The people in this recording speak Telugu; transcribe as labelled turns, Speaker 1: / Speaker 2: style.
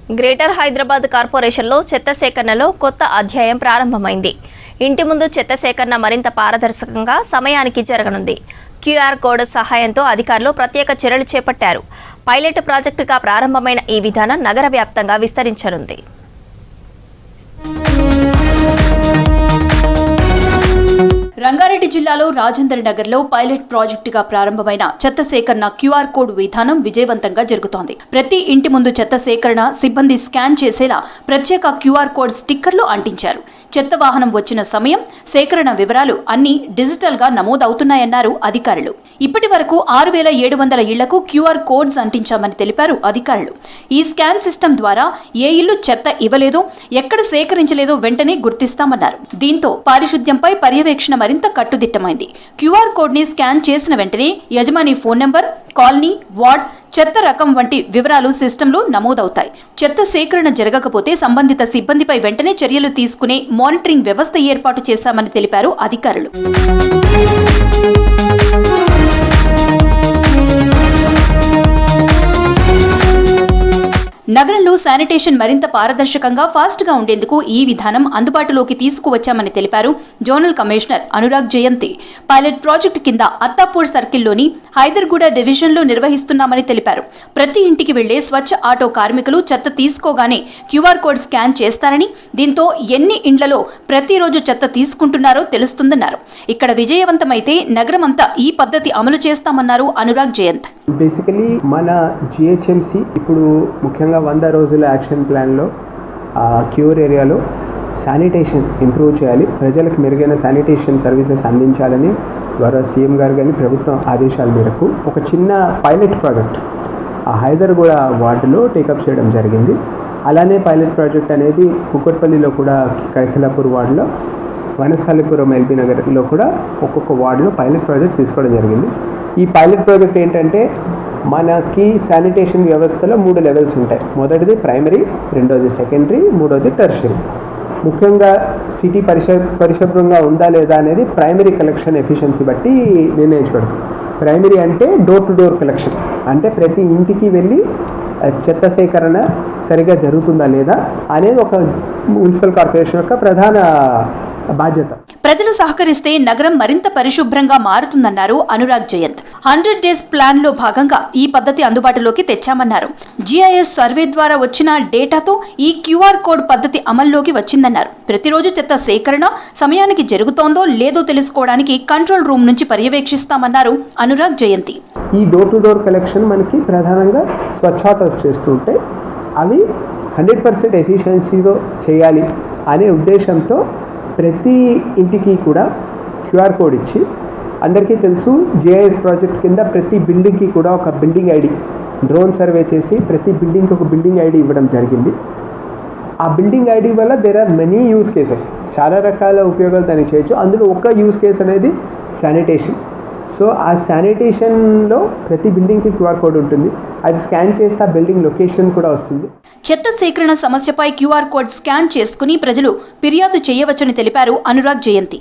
Speaker 1: గ్రేటర్ హైదరాబాద్ కార్పొరేషన్లో చెత్త సేకరణలో కొత్త అధ్యాయం ప్రారంభమైంది. ఇంటి ముందు చెత్త సేకరణ మరింత పారదర్శకంగా సమయానికి జరగనుంది. క్యూఆర్ కోడ్ సహాయంతో అధికారులు ప్రత్యేక చర్యలు చేపట్టారు. పైలట్ ప్రాజెక్టుగా ప్రారంభమైన ఈ విధానం నగర వ్యాప్తంగా విస్తరించనుంది.
Speaker 2: రంగారెడ్డి జిల్లాలో రాజేంద్ర నగర్లో పైలట్ ప్రాజెక్టుగా ప్రారంభమైన చెత్త సేకరణ క్యూఆర్ కోడ్ విధానం విజయవంతంగా జరుగుతోంది. ప్రతి ఇంటి ముందు చెత్త సేకరణ సిబ్బంది స్కాన్ చేసేలా ప్రత్యేక క్యూఆర్ కోడ్ స్టిక్కర్లు అంటించారు. చెత్త వాహనం వచ్చిన సమయం, సేకరణ వివరాలు అన్ని డిజిటల్ గా నమోదవుతున్నాయన్నారు అధికారులు. ఇప్పటి వరకు 6,700 ఇళ్లకు క్యూఆర్ కోడ్స్ అంటించామని తెలిపారు అధికారులు. ఈ స్కాన్ సిస్టమ్ ద్వారా ఏ ఇల్లు చెత్త ఇవ్వలేదో, ఎక్కడ సేకరించలేదో వెంటనే గుర్తిస్తామన్నారు. దీంతో పారిశుద్ధ్యంపై పర్యవేక్షణ మరింత కట్టుదిట్టమైంది. క్యూఆర్ కోడ్ ని స్కాన్ చేసిన వెంటనే యజమాని ఫోన్ నెంబర్, కాలనీ, వార్డ్, చెత్త రకం వంటి వివరాలు సిస్టంలో నమోదవుతాయి. చెత్త సేకరణ జరగకపోతే సంబంధిత సిబ్బందిపై వెంటనే చర్యలు తీసుకునే మానిటరింగ్ వ్యవస్థ ఏర్పాటు చేశామని తెలిపారు అధికారులు. నగరంలో శానిటేషన్ మరింత పారదర్శకంగా ఫాస్ట్ గా ఉండేందుకు ఈ విధానం అందుబాటులోకి తీసుకువచ్చామని తెలిపారు జోనల్ కమిషనర్ అనురాగ్ జయంతి. పైలట్ ప్రాజెక్టు కింద అత్తాపూర్ సర్కిల్లోని హైదర్గూడ డివిజన్లో నిర్వహిస్తున్నామని తెలిపారు. ప్రతి ఇంటికి వెళ్లే స్వచ్ఛ ఆటో కార్మికులు చెత్త తీసుకోగానే క్యూఆర్ కోడ్ స్కాన్ చేస్తారని, దీంతో ఎన్ని ఇండ్లలో ప్రతిరోజు చెత్త తీసుకుంటున్నారో తెలుస్తుందన్నారు. ఇక్కడ విజయవంతమైతే నగరమంతా ఈ పద్ధతి అమలు చేస్తామన్నారు అనురాగ్ జయంత్.
Speaker 3: బేసికలీ మన జిహెచ్ఎంసి ఇప్పుడు ముఖ్యంగా 100 రోజుల యాక్షన్ ప్లాన్లో క్యూర్ ఏరియాలో శానిటేషన్ ఇంప్రూవ్ చేయాలి, ప్రజలకు మెరుగైన శానిటేషన్ సర్వీసెస్ అందించాలని ద్వారా సీఎం గారు కానీ ప్రభుత్వం ఆదేశాల మేరకు ఒక చిన్న పైలట్ ప్రాజెక్ట్ హైదర్గూడ వార్డులో టేకప్ చేయడం జరిగింది. అలానే పైలట్ ప్రాజెక్ట్ అనేది కుకట్పల్లిలో కూడా కైతలాపూర్ వార్డులో, వనస్థలిపురం ఎల్బీ నగర్లో కూడా ఒక్కొక్క వార్డులో పైలట్ ప్రాజెక్ట్ తీసుకోవడం జరిగింది. ఈ పైలట్ ప్రాజెక్ట్ ఏంటంటే మనకి శానిటేషన్ వ్యవస్థలో 3 లెవెల్స్ ఉంటాయి. మొదటిది ప్రైమరీ, రెండోది సెకండరీ, మూడోది టెర్షరీ. ముఖ్యంగా సిటీ పరిశుభ్రంగా ఉందా లేదా అనేది ప్రైమరీ కలెక్షన్ ఎఫిషియన్సీ బట్టి నిర్ణయించబడుతుంది. ప్రైమరీ అంటే డోర్ టు డోర్ కలెక్షన్, అంటే ప్రతి ఇంటికి వెళ్ళి చెత్త సేకరణ సరిగా జరుగుతుందా లేదా అనేది ఒక మున్సిపల్ కార్పొరేషన్ యొక్క ప్రధాన బాధ్యత.
Speaker 2: ప్రజలు సహకరిస్తే నగరం మరింత పరిశుభ్రంగా మారుతుందన్నారు అనురాగ్ జయంత్. 100 డేస్ ప్లాన్ లో భాగంగా ఈ పద్ధతి అందుబాటులోకి తెచ్చామన్నారు. GIS సర్వే ద్వారా వచ్చిన డేటాతో ఈ క్యూఆర్ కోడ్ పద్ధతి అమల్లోకి వచ్చిందన్నారు. ప్రతిరోజు చెత్త సేకరణ సమయానికి జరుగుతోందో లేదో తెలుసుకోవడానికి కంట్రోల్ రూమ్ నుంచి పర్యవేక్షిస్తామన్నారు అనురాగ్ జయంతి.
Speaker 3: ఈ డోర్ టు డోర్ కలెక్షన్ మనకి ప్రధానంగా స్వచ్ఛాటోస్ చేస్తుంటే అవి 100% ఎఫిషియన్సీతో చేయాలి అనే ఉద్దేశంతో ప్రతి ఇంటికి కూడా క్యూఆర్ కోడ్ ఇచ్చి, అందరికీ తెలుసు GIS ప్రాజెక్ట్ కింద ప్రతి బిల్డింగ్కి కూడా ఒక బిల్డింగ్ ఐడి, డ్రోన్ సర్వే చేసి ప్రతి బిల్డింగ్కి ఒక బిల్డింగ్ ఐడి ఇవ్వడం జరిగింది. ఆ బిల్డింగ్ ఐడి వల్ల there are many use cases, చాలా రకాల ఉపయోగాలు దానికి చేయొచ్చు. అందులో ఒక యూజ్ కేస్ అనేది శానిటేషన్. సో ఆ శానిటేషన్లో ప్రతి బిల్డింగ్కి క్యూఆర్ కోడ్ ఉంటుంది. అది స్కాన్ చేస్తే ఆ బిల్డింగ్ లొకేషన్ కూడా వస్తుంది.
Speaker 2: చెత్త సేకరణ సమస్యపై క్యూఆర్ కోడ్ స్కాన్ చేసుకుని ప్రజలు ఫిర్యాదు చేయవచ్చని తెలిపారు అనురాగ్ జయంతి.